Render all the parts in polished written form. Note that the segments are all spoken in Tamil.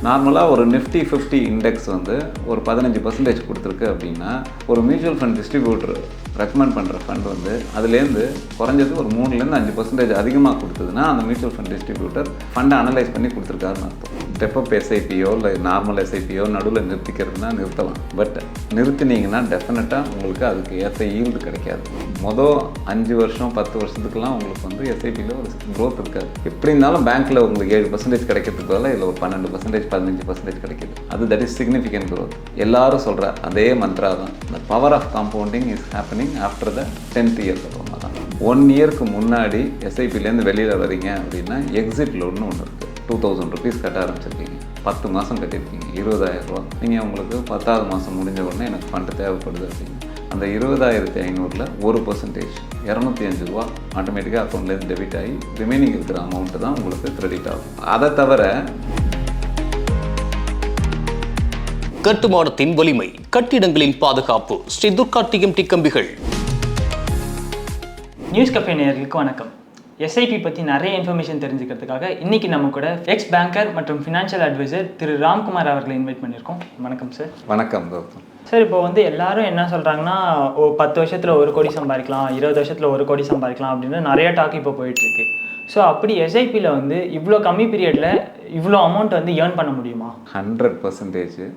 நார்மலாக ஒரு நிஃப்டி 50 இண்டெக்ஸ் வந்து ஒரு 15% கொடுத்துருக்கு அப்படின்னா ஒரு மியூச்சுவல் ஃபண்ட் டிஸ்ட்ரிபியூட்டர் ரெக்கமெண்ட் பண்ணுற ஃபண்ட் வந்து அதுலேருந்து குறைஞ்சது ஒரு 3-5% அதிகமாக கொடுத்ததுன்னா அந்த மியூச்சுவல் ஃபண்ட் டிஸ்ட்ரிபியூட்டர் ஃபண்டை அனலைஸ் பண்ணி கொடுத்துருக்காருன்னு அர்த்தம். ஸ்டெப் எஸ்ஐபியோ இல்லை நார்மல் எஸ்ஐபியோ நடுவில் நிறுத்திக்கிறதுனா நிறுத்தலாம். பட் நிறுத்தினீங்கன்னா டெஃபினட்டாக உங்களுக்கு அதுக்கு ஏற்ற ஈல்டு கிடைக்காது. மொதல் 5 வருஷம் 10 வருஷத்துக்குலாம் உங்களுக்கு வந்து எஸ்ஐபியில் ஒரு க்ரோத் இருக்காது. எப்படி இருந்தாலும் பேங்க்கில் உங்களுக்கு 7% கிடைக்கிறதுக்கு பதிலாக இதில் ஒரு 12% 15% கிடைக்கிது. அது தட் இஸ் சிக்னிஃபிகன்ட் க்ரோத். எல்லாரும் சொல்கிற அதே மந்த்ரா தான். The power of compounding is happening after the 10th year. அப்புறமா தான் 1 இயருக்கு முன்னாடி எஸ்ஐபிலேருந்து வெளியில் வரீங்க அப்படின்னா எக்ஸிட் லோன்னு ஒன்று இருக்குது. 2000 rupees கட்ட ஆரம்பிச்சிருக்கீங்க, 10 மாதம் கட்டியிருக்கீங்க, 20,000 ரூபா. நீங்கள் உங்களுக்கு 10வது மாதம் முடிஞ்ச உடனே எனக்கு ஃபண்டு தேவைப்படுது அப்படிங்க. அந்த 20,500ல் 1% 205 ரூபா ஆட்டோமேட்டிக்காக அக்கௌண்ட்லேருந்து டெபிட் ஆகி ரிமைனிங் இருக்கிற அமௌண்ட்டு தான் உங்களுக்கு கிரெடிட் ஆகும். அதை தவிர கட்டுமானத்தின் வலிமை, கட்டிடங்களின் பாதுகாப்பு. ஸ்ரீ துர்கா டிஎம்டி கம்பிகள். நியூஸ் கஃபே நேயர்களுக்கு வணக்கம். எஸ்ஐபி பற்றி நிறைய இன்ஃபர்மேஷன் தெரிஞ்சுக்கிறதுக்காக இன்றைக்கி நம்ம கூட எக்ஸ் பேங்கர் மற்றும் ஃபினான்ஷியல் அட்வைசர் திரு ராம்குமார் அவர்களை இன்வைட் பண்ணியிருக்கோம். வணக்கம் சார். வணக்கம் கௌதம். சார், இப்போ வந்து எல்லாரும் என்ன சொல்கிறாங்கன்னா 10 வருஷத்தில் 1 கோடி சம்பாதிக்கலாம், 20 வருஷத்தில் 1 கோடி சம்பாதிக்கலாம் அப்படின்னு நிறைய டாக் இப்போ போயிட்டுருக்கு. ஸோ அப்படி எஸ்ஐபியில் வந்து இவ்வளோ கம்மி பீரியடில் இவ்வளோ அமௌண்ட் வந்து ஏர்ன் பண்ண முடியுமா? 100%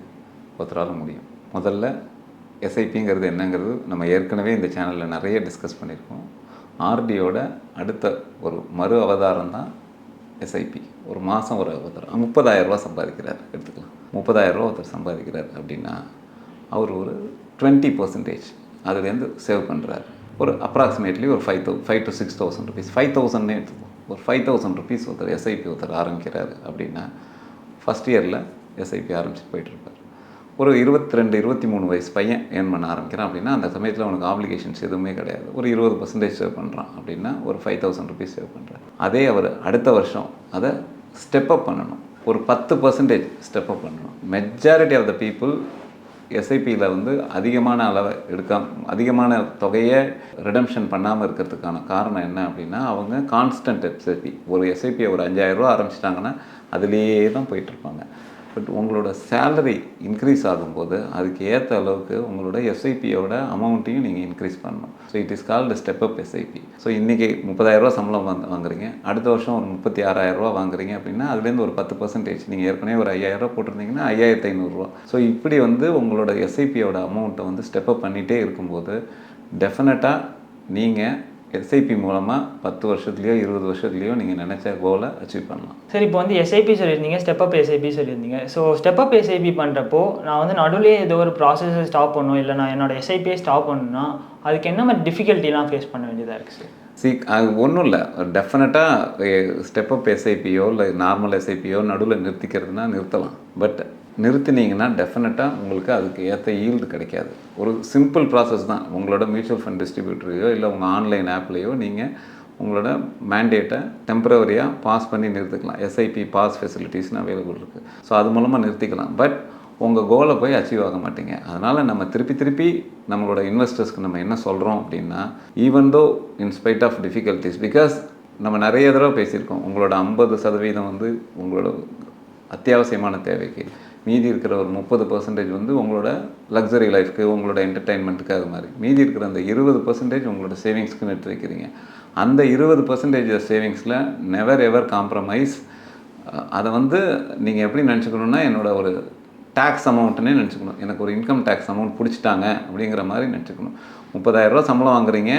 ஒருத்தரால முடியும். முதல்ல எஸ்ஐபிங்கிறது என்னங்கிறது நம்ம ஏற்கனவே இந்த சேனலில் நிறைய டிஸ்கஸ் பண்ணியிருக்கோம். ஆர்டியோட அடுத்த ஒரு மறு அவதாரம் தான் எஸ்ஐபி. ஒரு மாதம் ஒரு ஒருத்தர் 30,000 ரூபா சம்பாதிக்கிறார் எடுத்துக்கலாம். 30,000 ரூபா ஒருத்தர் சம்பாதிக்கிறார் அப்படின்னா அவர் ஒரு 20% அதுலேருந்து சேவ் பண்ணுறாரு. ஒரு அப்ராக்சிமேட்லி ஒரு 5,000 to 6,000 rupees, 5,000 எடுத்துப்போம். ஒரு 5,000 rupees ஒருத்தர் எஸ்ஐபி ஒருத்தர் ஆரம்பிக்கிறாரு அப்படின்னா ஃபஸ்ட் இயரில் எஸ்ஐபி ஆரம்பிச்சு போயிட்டுருப்பார். ஒரு 22-23 வயசு பையன் ஏர்ன் பண்ண ஆரம்பிக்கிறான் அப்படின்னா அந்த சமயத்தில் அவனுக்கு ஆப்ளிகேஷன்ஸ் எதுவுமே கிடையாது. ஒரு 20% சேவ் பண்ணுறான் அப்படின்னா ஒரு 5,000 rupees சேவ் பண்ணுறாரு. அதே அவர் அடுத்த வருஷம் அதை ஸ்டெப்அப் பண்ணணும், ஒரு 10% ஸ்டெப்அப் பண்ணணும். மெஜாரிட்டி ஆஃப் த பீப்புள் எஸ்ஐபியில் வந்து அதிகமான அளவை அதிகமான தொகையை ரிடம்ஷன் பண்ணாமல் இருக்கிறதுக்கான காரணம் என்ன அப்படின்னா அவங்க கான்ஸ்டன்ட் எஸ்ஐபி. ஒரு எஸ்ஐபியை ஒரு 5,000 ரூபா ஆரம்பிச்சிட்டாங்கன்னா அதுலேயே தான் போயிட்டுருப்பாங்க. பட் உங்களோட சேலரி இன்க்ரீஸ் ஆகும்போது அதுக்கு ஏற்ற அளவுக்கு உங்களோட எஸ்ஐபியோட அமௌண்ட்டையும் நீங்கள் இன்க்ரீஸ் பண்ணணும். So it is called step up SIP. So இன்றைக்கி 30,000 ரூபா சம்பளம் வாங்குறீங்க, அடுத்த வருஷம் ஒரு 36,000 ரூபா வாங்குறீங்க அப்படின்னா அதுலேருந்து ஒரு 10% நீங்கள் ஏற்கனவே ஒரு 5,000 ரூபா போட்டிருந்தீங்கன்னா 5,500 ரூபா. ஸோ இப்படி வந்து உங்களோட எஸ்ஐபியோட அமௌண்ட்டை வந்து ஸ்டெப்அப் பண்ணிகிட்டே இருக்கும்போது டெஃபினட்டாக நீங்கள் எஸ்ஐபி மூலமாக 10 வருஷத்துலையோ 20 வருஷத்துலையோ நீங்கள் நினச்ச கோலை அச்சீவ் பண்ணலாம். சரி, இப்போ வந்து எஸ்ஐபி சொல்லியிருந்தீங்க, ஸ்டெப்அப் எஸ்ஐபி சொல்லியிருந்தீங்க. ஸோ ஸ்டெப்அப் எஸ்ஐபி பண்ணுறப்போ நான் வந்து நடுவுலேயே ஏதோ ஒரு ப்ராசஸை ஸ்டாப் பண்ணணும், இல்லை நான் என்னோடய எஸ்ஐபியை ஸ்டாப் பண்ணணும்னா அதுக்கு என்ன மாதிரி டிஃபிகல்ட்டிலாம் ஃபேஸ் பண்ண வேண்டியதாக இருக்குது சார்? அது ஒன்றும் இல்லை. டெஃபினட்டாக ஸ்டெப்அப் எஸ்ஐபியோ இல்லை நார்மல் எஸ்ஐபியோ நடுவில் நிறுத்திக்கிறதுனா நிறுத்தலாம். பட் நிறுத்தினீங்கன்னா டெஃபினட்டாக உங்களுக்கு அதுக்கு ஏற்ற ஈல்டு கிடைக்காது. ஒரு சிம்பிள் ப்ராசஸ் தான். உங்களோட மியூச்சுவல் ஃபண்ட் டிஸ்ட்ரிபியூட்டரையோ இல்லை உங்கள் ஆன்லைன் ஆப்லேயோ நீங்கள் உங்களோட மேண்டேட்டை டெம்பரவரியாக பாஸ் பண்ணி நிறுத்திக்கலாம். எஸ்ஐபி பாஸ் ஃபெசிலிட்டிஸ்னு அவைலபிள் இருக்குது. ஸோ அது மூலமாக நிறுத்திக்கலாம். பட் உங்கள் கோலை போய் அச்சீவ் ஆக மாட்டீங்க. அதனால் நம்ம திருப்பி நம்மளோட இன்வெஸ்டர்ஸ்க்கு நம்ம என்ன சொல்கிறோம் அப்படின்னா, even though in spite of difficulties, because நம்ம நிறைய தடவை பேசியிருக்கோம், உங்களோட 50% வந்து உங்களோட அத்தியாவசியமான தேவைக்கு, மீதி இருக்கிற ஒரு 30% வந்து உங்களோட லக்ஸரி லைஃப்க்கு உங்களோட என்டர்டெயின்மெண்ட்டுக்கு அது மாதிரி, மீதி இருக்கிற அந்த 20% உங்களோட சேவிங்ஸ்க்குன்னு எடுத்து வைக்கிறீங்க. அந்த 20% சேவிங்ஸில் நெவர் எவர் காம்ப்ரமைஸ். அதை வந்து நீங்கள் எப்படி நினச்சிக்கணுன்னா என்னோட ஒரு டேக்ஸ் அமௌண்ட்டுன்னே நினச்சிக்கணும். எனக்கு ஒரு இன்கம் டேக்ஸ் அமௌண்ட் பிடிச்சிட்டாங்க அப்படிங்கிற மாதிரி நினச்சிக்கணும். 30,000 ரூபா சம்பளம் வாங்குறீங்க,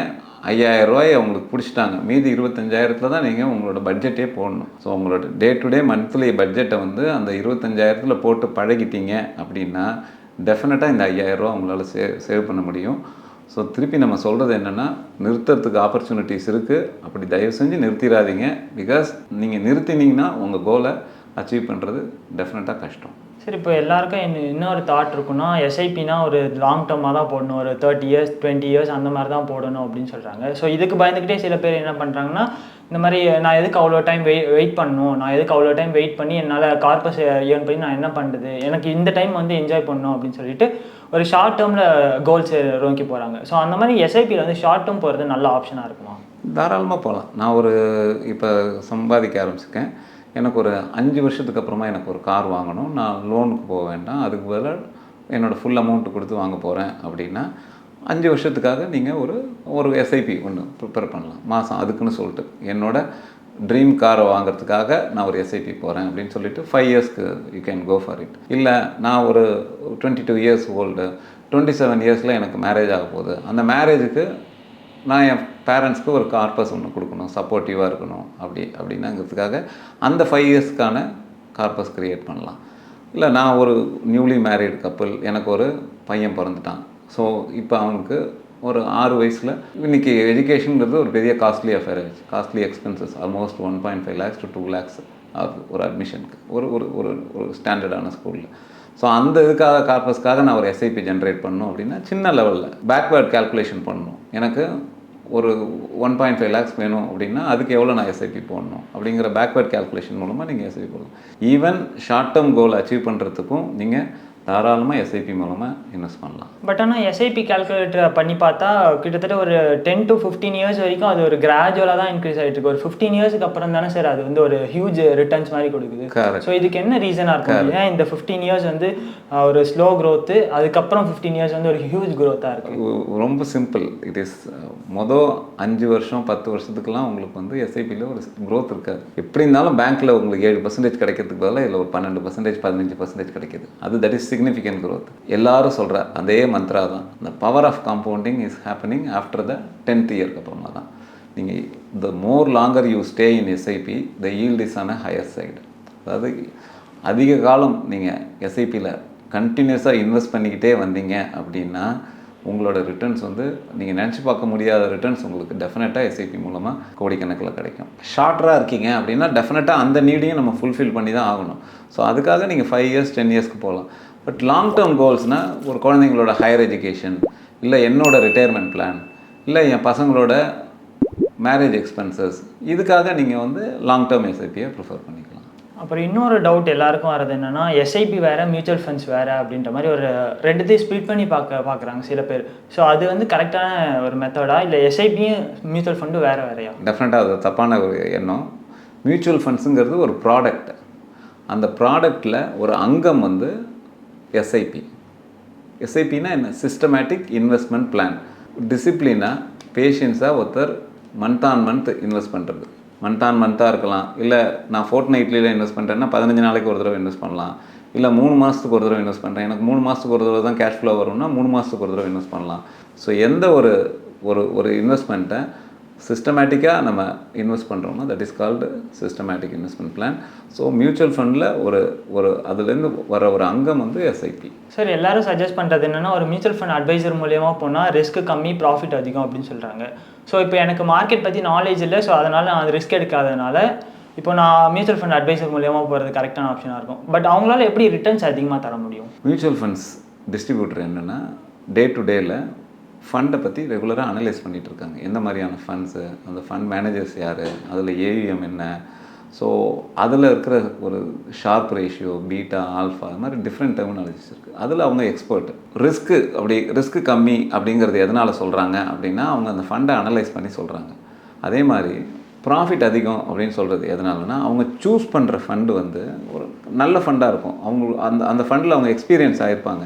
5,000 ரூபாயை அவங்களுக்கு பிடிச்சிட்டாங்க, மீதி 25,000 தான் நீங்கள் உங்களோட பட்ஜெட்டே போடணும். ஸோ உங்களோட டே டு டே மந்த்லி பட்ஜெட்டை வந்து அந்த 25,000 போட்டு பழகிட்டீங்க அப்படின்னா டெஃபினட்டாக இந்த 5,000 ரூபா உங்களால் சேவ் பண்ண முடியும். ஸோ திருப்பி நம்ம சொல்கிறது என்னென்னா, நிறுத்துறதுக்கு ஆப்பர்ச்சுனிட்டிஸ் இருக்குது. அப்படி தயவு செஞ்சு நிறுத்திடாதீங்க. பிகாஸ் நீங்கள் நிறுத்தினீங்கன்னா உங்கள் கோலை அச்சீவ் பண்ணுறது டெஃபினட்டாக கஷ்டம். சரி, இப்போ எல்லாருக்கும் இன்னொரு தாட் இருக்குன்னா, எஸ்ஐபினா ஒரு லாங் டர்மாக தான் போடணும், ஒரு 30 years 20 years அந்த மாதிரி தான் போடணும் அப்படின்னு சொல்கிறாங்க. ஸோ இதுக்கு பயந்துக்கிட்டே சில பேர் என்ன பண்ணுறாங்கன்னா, இந்த மாதிரி நான் எதுக்கு அவ்வளோ டைம் வெயிட் பண்ணணும், நான் எதுக்கு அவ்வளோ டைம் வெயிட் பண்ணி என்னால் கார்பஸ் ஏர்ன் பண்ணி நான் என்ன பண்ணுறது, எனக்கு இந்த டைம் வந்து என்ஜாய் பண்ணணும் அப்படின்னு சொல்லிட்டு ஒரு ஷார்ட் டேர்மில் கோல்ஸ் நோக்கி போகிறாங்க. ஸோ அந்த மாதிரி எஸ்ஐபியில் வந்து ஷார்ட் டேர்ம் போகிறது நல்ல ஆப்ஷனாக இருக்குமா? தாராளமாக போகலாம். நான் இப்போ சம்பாதிக்க ஆரம்பிச்சிருக்கேன். எனக்கு ஒரு 5 வருஷத்துக்கு அப்புறமா எனக்கு ஒரு கார் வாங்கணும், நான் லோனுக்கு போக வேண்டாம், அதுக்கு பதிலாக என்னோடய ஃபுல் அமௌண்ட்டு கொடுத்து வாங்க போகிறேன் அப்படின்னா 5 வருஷத்துக்காக நீங்கள் ஒரு எஸ்ஐபி ஒன்று ப்ரிப்பேர் பண்ணலாம் மாதம். அதுக்குன்னு சொல்லிட்டு என்னோட ட்ரீம் காரை வாங்குறதுக்காக நான் ஒரு எஸ்ஐபி போகிறேன் அப்படின்னு சொல்லிட்டு 5 இயர்ஸ்க்கு you can go for it. இல்லை நான் ஒரு 22 இயர்ஸ் ஓல்டு, 27 இயர்ஸில் எனக்கு மேரேஜ் ஆக போகுது, அந்த மேரேஜுக்கு நான் என் பேரண்ட்ஸ்க்கு ஒரு கார்பஸ் ஒன்று கொடுக்கணும், சப்போர்ட்டிவாக இருக்கணும் அப்படின்னாங்கிறதுக்காக அந்த 5 இயர்ஸ்க்கான கார்பஸ் க்ரியேட் பண்ணலாம். இல்லை நான் ஒரு நியூலி மேரீடு கப்புள், எனக்கு ஒரு பையன் பிறந்துட்டான், ஸோ இப்போ அவனுக்கு ஒரு 6 வயசில் இன்றைக்கி எஜுகேஷனுங்கிறது ஒரு பெரிய காஸ்ட்லி அஃபேர் ஆகிடுச்சு. Costly expenses almost 1.5 lakhs to 2 lakhs ஆகுது ஒரு அட்மிஷனுக்கு ஒரு ஸ்டாண்டர்டான ஸ்கூலில். ஸோ அந்த இதுக்காக கார்பஸ்க்காக நான் ஒரு எஸ்ஐபி ஜென்ரேட் பண்ணணும் அப்படின்னா சின்ன லெவலில் பேக்வேர்ட் கால்குலேஷன் பண்ணணும். எனக்கு ஒரு 1.5 lakhs வேணும் அப்படின்னா அதுக்கு எவ்வளோ நான் எஸ்ஐபி போடணும் அப்படிங்கிற பேக்வேர்ட் கால்குலேஷன் மூலமாக நீங்கள் எஸ்ஐபி போடணும். Even short term goal achieve பண்ணுறதுக்கும் நீங்கள் தாராளமாக எஸ்ஐபி மூலமாக இன்வெஸ்ட் பண்ணலாம். பட் ஆனால் எஸ்ஐபி கால்குலேட்டர் பண்ணி பார்த்தா கிட்டத்தட்ட ஒரு 10 to 15 இயர்ஸ் வரைக்கும் அது ஒரு கிராஜுவலாக தான் இன்க்ரீஸ் ஆகிட்டு இருக்கு. ஒரு 15 இயர்ஸ்க்கு அப்புறம் தானே சார் அது வந்து ஒரு ஹியூஜ் ரிட்டர்ன்ஸ் மாதிரி கொடுக்குது. ஸோ இதுக்கு என்ன ரீசனாக இருக்கும்? ஏன் இந்த 15 இயர்ஸ் வந்து ஒரு ஸ்லோ க்ரோத்து, அதுக்கப்புறம் 15 இயர்ஸ் வந்து ஒரு ஹியூஜ் க்ரோத்தாக இருக்குது? ரொம்ப சிம்பிள். இட் இஸ் மொதல் 5 வருஷம் 10 வருஷத்துக்குலாம் உங்களுக்கு வந்து எஸ்ஐபியில் ஒரு க்ரோத் இருக்காது. எப்படி இருந்தாலும் பேங்க்கில் உங்களுக்கு 7% கிடைக்கிறதுக்கு பதிலாக இதில் ஒரு 12%, 15% கிடைக்கிது. அது தட் இஸ் significant growth. எல்லாரும் சொல்கிற அதே மந்த்ரா தான். the power of compounding is happening after the 10th year அப்புறமா தான். நீங்கள் the more longer you stay in SIP, the yield is on a higher side. அதாவது அதிக காலம் நீங்கள் எஸ்ஐபியில் கண்டினியூஸாக இன்வெஸ்ட் பண்ணிக்கிட்டே வந்தீங்க அப்படின்னா உங்களோட ரிட்டர்ன்ஸ் வந்து நீங்கள் நினச்சி பார்க்க முடியாத ரிட்டர்ன்ஸ் உங்களுக்கு டெஃபினட்டாக எஸ்ஐபி மூலமாக கோடிக்கணக்கில் கிடைக்கும். ஷார்ட்டராக இருக்கீங்க அப்படின்னா டெஃபினட்டாக அந்த நீடையும் நம்ம ஃபுல்ஃபில் பண்ணி தான் ஆகணும். ஸோ அதுக்காக நீங்கள் 5 years 10 yearsக்கு போகலாம். பட் லாங் டேர்ம் கோல்ஸ்னால் ஒரு குழந்தைங்களோட ஹையர் எஜுகேஷன், இல்லை என்னோட ரிட்டையர்மெண்ட் பிளான், இல்லை என் பசங்களோட மேரேஜ் எக்ஸ்பென்சஸ், இதுக்காக நீங்கள் வந்து லாங் டேர்ம் எஸ்ஐபியை ப்ரிஃபர் பண்ணிக்கலாம். அப்புறம் இன்னொரு டவுட் எல்லாருக்கும் வரது என்னென்னா, எஸ்ஐபி வேறு மியூச்சுவல் ஃபண்ட்ஸ் வேறு அப்படின்ற மாதிரி ஒரு ரெண்டுத்தையும் ஸ்ப்ளிட் பண்ணி பார்க்குறாங்க சில பேர். ஸோ அது வந்து கரெக்டான ஒரு மெத்தடா, இல்லை எஸ்ஐபியும் மியூச்சுவல் ஃபண்டும் வேறையா? டெஃபினட்டாக அது தப்பான ஒரு எண்ணம். மியூச்சுவல் ஃபண்ட்ஸுங்கிறது ஒரு ப்ராடக்ட். அந்த ப்ராடக்டில் ஒரு அங்கம் வந்து எஸ்ஐபி. எஸ்ஐபின்னா என்ன? Systematic investment plan. டிசிப்ளினாக பேஷன்ஸாக ஒருத்தர் மந்த் ஆன் மந்த் இன்வெஸ்ட் பண்ணுறது. மந்த் ஆன் மந்த்தாக இருக்கலாம், இல்லை நான் ஃபோர்ட்நைட்லியில் இன்வெஸ்ட் பண்ணுறேன்னா 15 நாளைக்கு ஒரு தடவை இன்வெஸ்ட் பண்ணலாம், இல்லை 3 மாதத்துக்கு ஒரு தடவை இன்வெஸ்ட் பண்ணுறேன், எனக்கு 3 மாதத்துக்கு ஒரு தடவை தான் கேஷ் ஃப்ளோ வரும்னா 3 மாதத்துக்கு ஒரு தடவை இன்வெஸ்ட் பண்ணலாம். ஸோ எந்த ஒரு இன்வெஸ்ட்மெண்ட்டை சிஸ்டமேட்டிக்காக நம்ம இன்வெஸ்ட் பண்ணுறோம்னா that is called systematic investment plan. So mutual ஃபண்டில் ஒரு அதுலேருந்து வர ஒரு அங்கம் வந்து எஸ்ஐபி. சார் எல்லாரும் சஜஸ்ட் பண்ணுறது என்னென்னா, ஒரு மியூச்சுவல் ஃபண்ட் அட்வைசர் மூலியமாக போனால் ரிஸ்க் கம்மி, ப்ராஃபிட் அதிகம் அப்படின்னு சொல்கிறாங்க. ஸோ இப்போ எனக்கு மார்க்கெட் பற்றி நாலேஜ் இல்லை, ஸோ அதனால் நான் அது ரிஸ்க் எடுக்காதனால இப்போ நான் மியூச்சுவல் ஃபண்ட் அட்வைசர் மூலியமாக போகிறது கரெக்டான ஆப்ஷனாக இருக்கும். பட் அவங்களால எப்படி ரிட்டர்ன்ஸ் அதிகமாக தர முடியும்? மியூச்சுவல் ஃபண்ட்ஸ் டிஸ்ட்ரிபியூட்டர் என்னென்னா டே டு டேயில் ஃபண்டை பற்றி ரெகுலராக அனலைஸ் பண்ணிகிட்டு இருக்காங்க. எந்த மாதிரியான ஃபண்ட்ஸு, அந்த ஃபண்ட் மேனேஜர்ஸ் யார், அதில் ஏவிஎம் என்ன, ஸோ அதில் இருக்கிற ஒரு ஷார்ப் ரேஷியோ, பீட்டா, ஆல்ஃபா, அது மாதிரி டிஃப்ரெண்ட் டெர்மினாலஜிஸ் இருக்குது. அதில் அவங்க எக்ஸ்பர்ட். ரிஸ்க்கு கம்மி அப்படிங்கிறது எதனால் சொல்கிறாங்க அப்படின்னா அவங்க அந்த ஃபண்டை அனலைஸ் பண்ணி சொல்கிறாங்க. அதே மாதிரி ப்ராஃபிட் அதிகம் அப்படின்னு சொல்கிறது எதனாலனா அவங்க சூஸ் பண்ணுற ஃபண்டு வந்து ஒரு நல்ல ஃபண்டாக இருக்கும். அவங்க அந்த ஃபண்டில் அவங்க எக்ஸ்பீரியன்ஸ் ஆகிருப்பாங்க.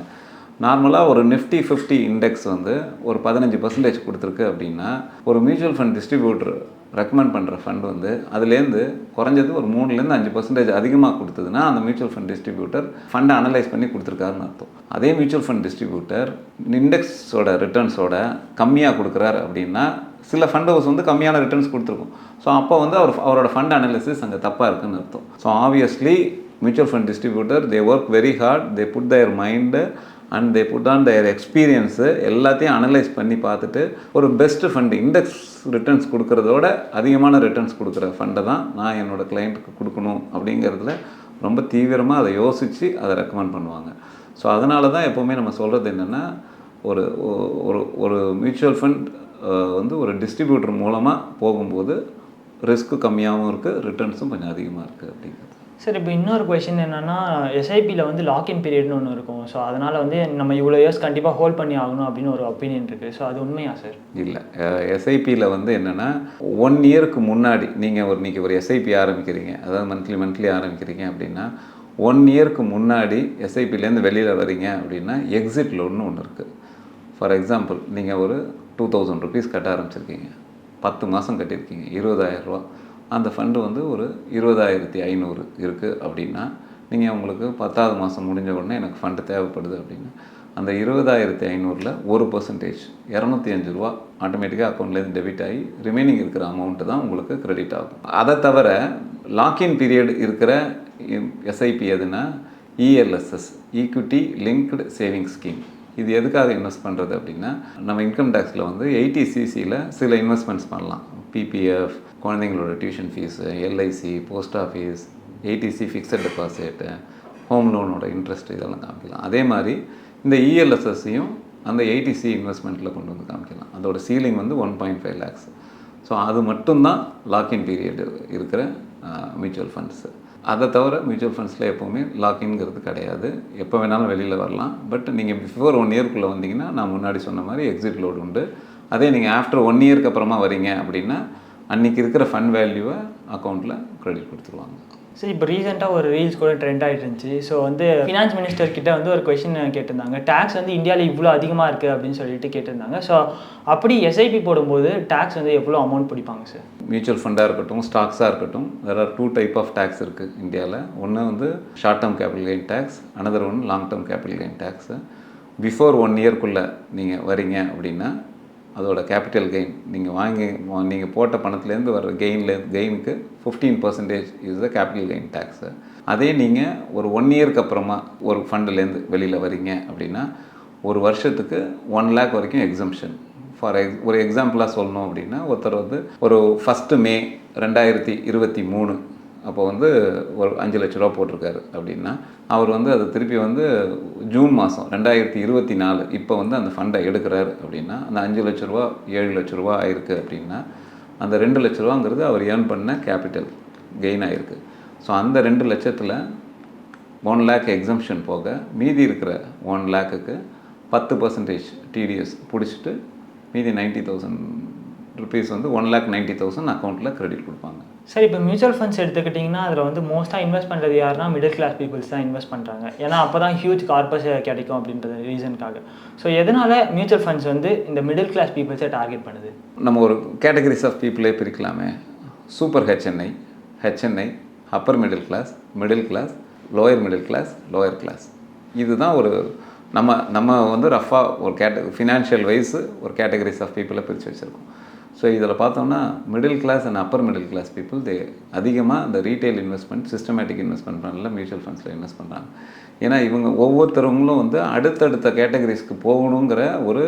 நார்மலாக ஒரு நிஃப்டி 50 இண்டெக்ஸ் வந்து ஒரு 15% கொடுத்துருக்கு அப்படின்னா ஒரு மியூச்சுவல் ஃபண்ட் டிஸ்ட்ரிபியூட்டர் ரெக்கமெண்ட் பண்ணுற ஃபண்ட் வந்து அதுலேருந்து குறைஞ்சது ஒரு 3-5% அதிகமாக கொடுத்ததுன்னா அந்த மியூச்சுவல் ஃபண்ட் டிஸ்ட்ரிபியூட்டர் ஃபண்டை அனலைஸ் பண்ணி கொடுத்துருக்காருன்னு அர்த்தம். அதே மியூச்சுவல் ஃபண்ட் டிஸ்ட்ரிபியூட்டர் இண்டெக்ஸோட ரிட்டர்ன்ஸோட கம்மியாக கொடுக்குறாரு அப்படின்னா சில ஃபண்ட் ஹவுஸ் வந்து கம்மியான ரிட்டர்ன்ஸ் கொடுத்துருக்கும். ஸோ அப்போ வந்து அவரோட ஃபண்ட் அனாலிசிஸ் அங்கே தப்பாக இருக்குன்னு அர்த்தம். So obviously mutual fund distributor they work very hard, they put their mind and they put on their experience எல்லாத்தையும் அனலைஸ் பண்ணி பார்த்துட்டு ஒரு பெஸ்ட்டு ஃபண்டு இண்டெக்ஸ் ரிட்டர்ன்ஸ் கொடுக்குறதோட அதிகமான ரிட்டர்ன்ஸ் கொடுக்குற ஃபண்டை தான் நான் என்னோடய கிளைண்ட்டுக்கு கொடுக்கணும் அப்படிங்கிறதுல ரொம்ப தீவிரமாக அதை யோசித்து அதை ரெக்கமெண்ட் பண்ணுவாங்க. ஸோ அதனால தான் எப்போவுமே நம்ம சொல்கிறது என்னென்னா ஒரு மியூச்சுவல் ஃபண்ட் வந்து ஒரு டிஸ்ட்ரிபியூட்டர் மூலமாக போகும்போது ரிஸ்க்கு கம்மியாகவும் இருக்குது, ரிட்டர்ன்ஸும் கொஞ்சம் அதிகமாக இருக்குது அப்படிங்கிறது. சார் இப்போ இன்னொரு கொஷின் என்னென்னா எஸ்ஐபியில் வந்து லாக்இன் பீரியட்னு ஒன்று இருக்கும். ஸோ அதனால் வந்து நம்ம இவ்வளோ இயர்ஸ் கண்டிப்பாக ஹோல்ட் பண்ணி ஆகணும் அப்படின்னு ஒரு ஒப்பீனியன் இருக்குது. ஸோ அது உண்மையா சார்? இல்லை, எஸ்ஐபியில் வந்து என்னென்னா 1 இயருக்கு முன்னாடி நீங்கள் இன்றைக்கி ஒரு எஸ்ஐபி ஆரம்பிக்கிறீங்க, அதாவது மந்த்லி ஆரம்பிக்கிறீங்க அப்படின்னா 1 இயருக்கு முன்னாடி எஸ்ஐபிலேருந்து வெளியில் வரீங்க அப்படின்னா எக்ஸிட் லோன்னு ஒன்று இருக்குது. ஃபார் எக்ஸாம்பிள் நீங்கள் ஒரு 2000 ருபீஸ் கட்ட ஆரம்பிச்சிருக்கீங்க, 10 மாதம் கட்டியிருக்கீங்க, 20,000 ரூபா. அந்த ஃபண்டு வந்து ஒரு 20,500 இருக்குது அப்படின்னா நீங்கள் உங்களுக்கு 10வது மாதம் முடிஞ்ச உடனே எனக்கு ஃபண்டு தேவைப்படுது அப்படின்னா அந்த 20,500ல் 1% 205 ரூபா ஆட்டோமேட்டிக்காக அக்கௌண்ட்லேருந்து டெபிட் ஆகி ரிமைனிங் இருக்கிற அமௌண்ட்டு தான் உங்களுக்கு கிரெடிட் ஆகும். அதை தவிர லாக்இன் பீரியட் இருக்கிற எஸ்ஐபி எதுனா ELSS, equity linked savings scheme. இது எதுக்காக இன்வெஸ்ட் பண்ணுறது அப்படின்னா நம்ம இன்கம் டேக்ஸில் வந்து 80cc சில இன்வெஸ்ட்மெண்ட்ஸ் பண்ணலாம். பிபிஎஃப், குழந்தைங்களோட tuition fees, LIC, post office, 80C fixed deposit, home லோனோட இன்ட்ரெஸ்ட் இதெல்லாம் காமிக்கலாம். அதே மாதிரி இந்த இஎல்எஸ்எஸ்ஸையும் அந்த 80C இன்வெஸ்ட்மெண்ட்டில் கொண்டு வந்து காமிக்கலாம். அதோட சீலிங் வந்து 1.5 lakhs. ஸோ அது மட்டும்தான் லாக்இன் பீரியடு இருக்கிற மியூச்சுவல் ஃபண்ட்ஸு. அதை தவிர மியூச்சுவல் ஃபண்ட்ஸில் எப்போவுமே லாக்இன்ங்கிறது கிடையாது, எப்போ வேணாலும் வெளியில் வரலாம். பட் நீங்கள் பிஃபோர் 1 இயர்க்குள்ளே வந்தீங்கன்னா நான் முன்னாடி சொன்ன மாதிரி எக்ஸிட் லோடு உண்டு. அதே நீங்கள் ஆஃப்டர் 1 இயருக்கு அப்புறமா வரீங்க அப்படின்னா அன்றைக்கி இருக்கிற ஃபண்ட் வேல்யூவை அக்கௌண்ட்டில் க்ரெடிட் கொடுத்துருவாங்க. சரி, இப்போ ரீசெண்டாக ஒரு ரீல்ஸ் கூட ட்ரெண்ட் ஆகிட்டு இருந்துச்சு. ஸோ வந்து ஃபினான்ஸ் மினிஸ்டர் கிட்ட வந்து ஒரு கொஷின் கேட்டிருந்தாங்க, டேக்ஸ் வந்து இந்தியாவில் இவ்வளோ அதிகமாக இருக்குது அப்படின்னு சொல்லிட்டு கேட்டிருந்தாங்க. ஸோ அப்படி எஸ்ஐபி போடும்போது டேக்ஸ் வந்து எவ்வளோ அமௌண்ட் பிடிப்பாங்க சார்? மியூச்சுவல் ஃபண்டாக இருக்கட்டும், ஸ்டாக்ஸாக இருக்கட்டும், there are 2 type of tax இருக்குது இந்தியாவில். ஒன்று வந்து short term capital gain tax, another ஒன்று long term capital gain tax. Before 1 இயர்க்குள்ளே நீங்கள் வரீங்க அப்படின்னா அதோட கேபிட்டல் கெயின் நீங்கள் போட்ட பணத்துலேருந்து வர கெயினுக்கு 15% is the capital gain tax. அதே நீங்கள் ஒரு 1 இயருக்கு அப்புறமா ஒரு ஃபண்டுலேருந்து வெளியில் வரீங்க அப்படின்னா ஒரு வருஷத்துக்கு 1 lakh வரைக்கும் எக்ஸம்ஷன். ஒரு எக்ஸாம்பிளாக சொல்லணும் அப்படின்னா ஒருத்தர் வந்து ஒரு 1 May 2023 அப்போ வந்து ஒரு 5 லட்ச ரூபா போட்டிருக்காரு அப்படின்னா அவர் வந்து அதை திருப்பி வந்து ஜூன் மாதம் 2024 இப்போ வந்து அந்த ஃபண்டை எடுக்கிறாரு அப்படின்னா அந்த 5 லட்ச ரூபா 7 லட்ச ரூபா ஆயிருக்கு அப்படின்னா அந்த 2 லட்ச ரூபாங்கிறது அவர் ஏர்ன் பண்ண கேபிட்டல் கெயின் ஆகிருக்கு. ஸோ அந்த 2 லட்சத்தில் 1 lakh எக்ஸம்ஷன் போக மீதி இருக்கிற 1 lakhக்கு 10% டிடிஎஸ் பிடிச்சிட்டு மீதி 90,000 ருபீஸ் வந்து 1,90,000 அக்கௌண்ட்டில் கிரெடிட் கொடுப்பாங்க. சார், இப்போ மியூச்சுவல் ஃபண்ட்ஸ் எடுத்துக்கிட்டிங்கன்னா அதில் வந்து மோஸ்ட்டாக இன்வெஸ்ட் பண்ணுறது யாருன்னா மிடில் கிளாஸ் பீப்புள்ஸ் தான் இன்வெஸ்ட் பண்ணுறாங்க. ஏன்னா அப்போ தான் ஹியூஜ் கார்பஸ் கிடைக்கும் அப்படின்றது ரீசனுக்காக. ஸோ எதனால் மியூச்சுவல் ஃபண்ட்ஸ் வந்து இந்த மிடில் கிளாஸ் பீப்புள்ஸை டார்கெட் பண்ணுது? நம்ம ஒரு கேட்டகரிஸ் ஆஃப் பீப்புளே பிரிக்கலாமே. Super HNI, upper middle class, lower middle class. இதுதான் ஒரு நம்ம வந்து ரஃபாக ஒரு ஃபினான்ஷியல் வைஸ் ஒரு கேட்டகரிஸ் ஆஃப் பீப்புளை பிரித்து வச்சுருக்கோம். ஸோ இதில் பார்த்தோம்னா middle class and upper middle class people அதிகமாக இந்த ரீட்டைல் இன்வெஸ்ட்மெண்ட், சிஸ்டமேட்டிக் இன்வெஸ்ட்மெண்ட் பண்ணல மியூச்சுவல் ஃபண்ட்ஸில் இன்வெஸ்ட் பண்ணுறாங்க. ஏன்னா இவங்க ஒவ்வொருத்தவங்களும் வந்து அடுத்தடுத்த கேட்டகரிஸ்க்கு போகணுங்கிற ஒரு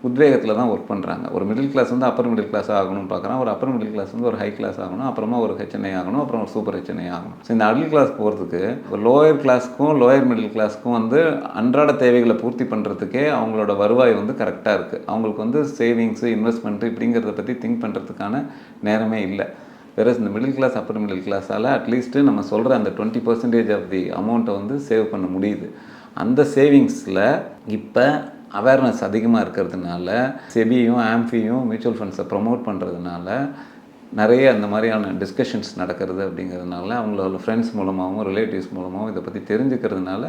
உத்வேகத்தில் தான் ஒர்க் பண்ணுறாங்க. ஒரு மிடில் கிளாஸ் வந்து அப்பர் மிடில் கிளாஸ் ஆகணும்னு பார்க்குறான், ஒரு அப்பர் மிடில் கிளாஸ் வந்து ஒரு ஹை கிளாஸ் ஆகணும், அப்புறமா ஒரு ஹெச்என்ஐ ஆகணும், அப்புறம் ஒரு சூப்பர் ஹெச்என்ஐ ஆகணும். ஸோ இந்த மிடில் கிளாஸ் போகிறதுக்கு லோயர் கிளாஸ்க்கும் லோயர் மிடில் கிளாஸ்க்கும் வந்து அன்றாட தேவைகளை பூர்த்தி பண்ணுறதுக்கே அவங்களோட வருவாய் வந்து கரெக்டாக இருக்குது. அவங்களுக்கு வந்து சேவிங்ஸு, இன்வெஸ்ட்மெண்ட்டு இப்படிங்கிறத பற்றி திங்க் பண்ணுறதுக்கான நேரமே இல்லை. வேறு இந்த மிடில் கிளாஸ் அப்பர் மிடில் கிளாஸால் அட்லீஸ்ட்டு நம்ம சொல்கிற அந்த 20% ஆஃப் தி அமௌண்ட்டை வந்து சேவ் பண்ண முடியுது. அந்த சேவிங்ஸில் இப்போ அவேர்னஸ் அதிகமாக இருக்கிறதுனால செபியும் ஆம்ஃபியும் மியூச்சுவல் ஃபண்ட்ஸை ப்ரொமோட் பண்ணுறதுனால நிறைய அந்த மாதிரியான டிஸ்கஷன்ஸ் நடக்கிறது. அப்படிங்கிறதுனால அவங்களோட ஃப்ரெண்ட்ஸ் மூலமாகவும் ரிலேட்டிவ்ஸ் மூலமாகவும் இதை பற்றி தெரிஞ்சுக்கிறதுனால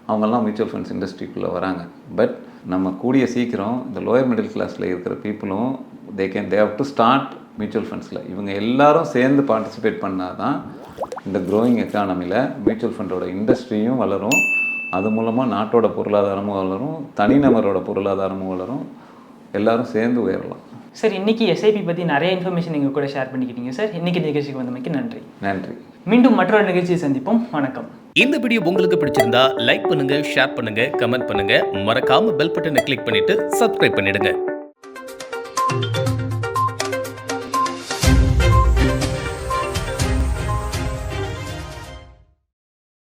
அவங்கெல்லாம் மியூச்சுவல் ஃபண்ட்ஸ் இண்டஸ்ட்ரிக்குள்ளே வராங்க. பட் நம்ம கூடிய சீக்கிரம் இந்த லோயர் மிடில் கிளாஸில் இருக்கிற பீப்புளும் they have to start mutual ஃபண்ட்ஸில். இவங்க எல்லாரும் சேர்ந்து பார்ட்டிசிபேட் பண்ணால் தான் இந்த க்ரோயிங் எக்கானமியில் மியூச்சுவல் ஃபண்டோட இண்டஸ்ட்ரியும் வளரும், அது மூலமாக நாட்டோட பொருளாதாரமும் வளரும், தனிநபரோட பொருளாதாரமும் வளரும், எல்லாரும் சேர்ந்து உயரலாம். சார், இன்றைக்கி எஸ்ஐபி பற்றி நிறைய இன்ஃபர்மேஷன் நீங்கள் கூட ஷேர் பண்ணிக்கிட்டீங்க சார். இன்றைக்கி நிகழ்ச்சிக்கு வந்தமைக்கு நன்றி. மீண்டும் மற்றொரு நிகழ்ச்சியை சந்திப்போம். வணக்கம். இந்த வீடியோ உங்களுக்கு பிடிச்சிருந்தா லைக் பண்ணுங்க, ஷேர் பண்ணுங்க, கமெண்ட் பண்ணுங்க, மறக்காம பெல் பட்டனை கிளிக் பண்ணிட்டு சப்ஸ்கிரைப் பண்ணிடுங்க.